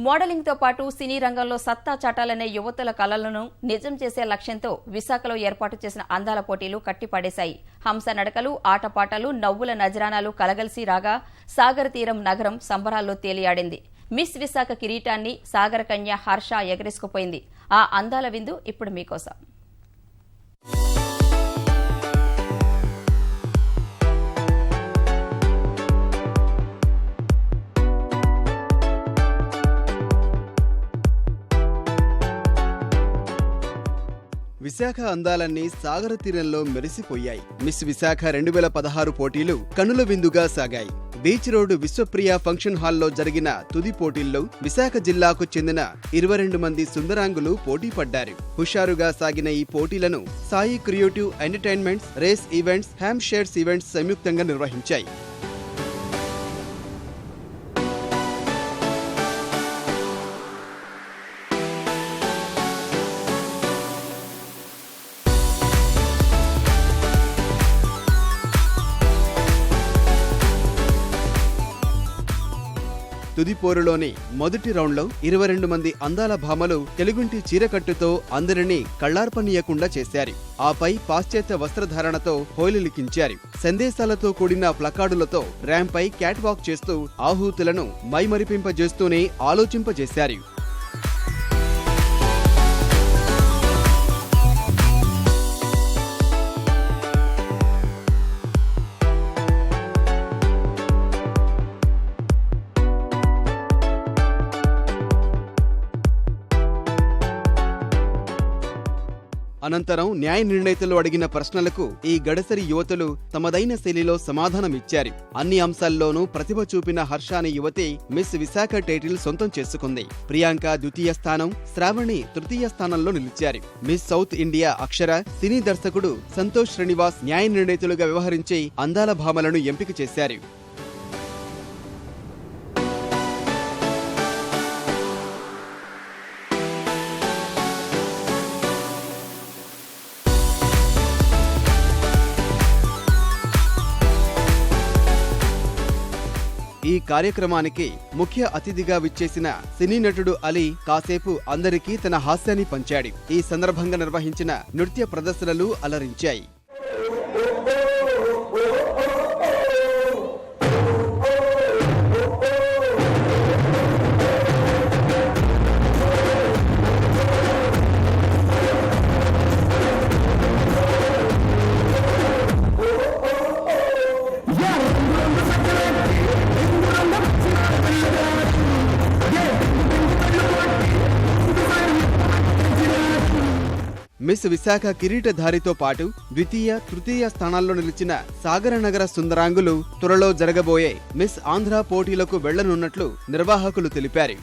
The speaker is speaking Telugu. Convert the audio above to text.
మోడలింగ్తో పాటు సినీ రంగంలో సత్తా చాటాలనే యువతుల కలలను నిజం చేసే లక్ష్యంతో విశాఖలో ఏర్పాటు చేసిన అందాల పోటీలు కట్టిపడేశాయి. హంస నడకలు, ఆటపాటలు, నవ్వుల నజరానాలు కలగలిసి రాగా సాగర తీరం నగరం సంబరాల్లో తేలియాడింది. మిస్ విశాఖ కిరీటాన్ని సాగర కన్య హర్ష ఎగరేసుకుపోయింది. ఆ అందాల విందు ఇప్పుడు మీకోసం. విశాఖ అందాలన్నీ సాగర తీరంలో మెరిసిపోయాయి. మిస్ విశాఖ 2016 పోటీలు కన్నుల విందుగా సాగాయి. బీచ్ రోడ్డు విశ్వప్రియ ఫంక్షన్ హాల్లో జరిగిన తుది పోటీల్లో విశాఖ జిల్లాకు చెందిన 22 మంది సుందరాంగులు పోటీ పడ్డారు. హుషారుగా సాగిన ఈ పోటీలను Sai creative entertainments, race events, హ్యామ్ షేర్స్ ఈవెంట్స్ సంయుక్తంగా నిర్వహించాయి. తుదిపోరులోని మొదటి రౌండ్లో 22 మంది అందాల భామలు తెలుగుంటి చీరకట్టుతో అందరినీ కళ్లార్పనీయకుండా చేశారు. ఆపై పాశ్చాత్య వస్త్రధారణతో హోలీలికించారు. సందేశాలతో కూడిన ప్లకార్డులతో ర్యాంపై క్యాట్ వాక్ చేస్తూ ఆహూతులను మైమరిపింపజేస్తూనే ఆలోచింపజేశారు. అనంతరం న్యాయ నిర్ణేతలు అడిగిన ప్రశ్నలకు ఈ గడసరి యువతులు తమదైన శైలిలో సమాధానమిచ్చారు. అన్ని అంశాల్లోనూ ప్రతిభ చూపిన హర్ష అనే యువతి మిస్ విశాఖ టైటిల్ సొంతం చేసుకుంది. ప్రియాంక ద్వితీయ స్థానం, శ్రావణి తృతీయ స్థానంలో నిలిచారు. మిస్ సౌత్ ఇండియా అక్షర, సినీ దర్శకుడు సంతోష్ శ్రీనివాస్ న్యాయ నిర్ణేతలుగా వ్యవహరించి అందాల భామలను ఎంపిక చేశారు. ఈ కార్యక్రమానికి ముఖ్య అతిథిగా విచ్చేసిన సినీ నటుడు అలీ కాసేపు అందరికీ తన హాస్యాన్ని పంచాడు. ఈ సందర్భంగా నిర్వహించిన నృత్య ప్రదర్శనలు అలరించాయి. మిస్ విశాఖ కిరీటధారితో పాటు ద్వితీయ, తృతీయ స్థానాల్లో నిలిచిన సాగర నగర సుందరాంగులు త్వరలో జరగబోయే మిస్ ఆంధ్ర పోటీలకు వెళ్లనున్నట్లు నిర్వాహకులు తెలిపారు.